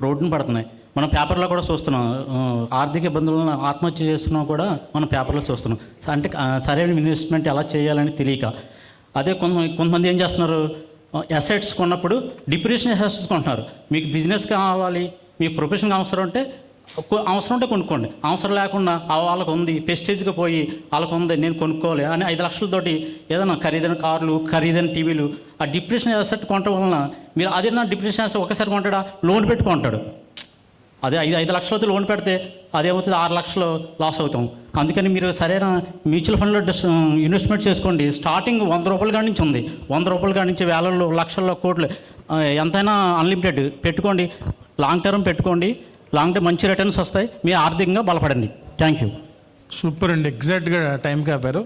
రోడ్డున పడుతున్నాయి. మనం పేపర్లో కూడా చూస్తున్నాం. ఆర్థిక ఇబ్బందులను ఆత్మహత్య చేస్తున్నాం కూడా మనం పేపర్లో చూస్తున్నాం. అంటే సరైన ఇన్వెస్ట్మెంట్ ఎలా చేయాలని తెలియక. అదే కొంతమంది ఏం చేస్తున్నారు, అసెట్స్ కొన్నప్పుడు డిప్రిషియేషన్ అసెట్స్ కొంటున్నారు. మీకు బిజినెస్ కావాలి, మీకు ప్రొఫెషన్ అవసరం ఉంటే కొనుక్కోండి. అవసరం లేకుండా వాళ్ళకు ఉంది ప్రెస్టేజ్గా పోయి వాళ్ళకు ఉంది నేను కొనుక్కోవాలి అని 5 లక్షలతోటి ఏదైనా ఖరీదైన కార్లు, ఖరీదైన టీవీలు, ఆ డిప్రెషన్ అసెట్ కొనటం వలన మీరు అదే డిప్రెషన్ అసెట్ ఒకసారి కొంటాడా, లోన్ పెట్టుకుంటాడు. అదే 5 లక్షలతో లోన్ పెడితే అదేమవుతుంది, 6 లక్షలు లాస్ అవుతాం. అందుకని మీరు సరైన మ్యూచువల్ ఫండ్లో ఇన్వెస్ట్మెంట్ చేసుకోండి. స్టార్టింగ్ 100 రూపాయల కాడి నుంచి ఉంది. 100 రూపాయల కాడి నుంచి వేలల్లో, లక్షల్లో, కోట్లు ఎంతైనా అన్లిమిటెడ్ పెట్టుకోండి. లాంగ్ టర్మ్ పెట్టుకోండి. లాంగ్ టర్మ్ మంచి రిటర్న్స్ వస్తాయి. మీరు ఆర్థికంగా బలపడండి. Thank you. సూపర్ అండి, ఎగ్జాక్ట్గా టైంకి ఆపారు.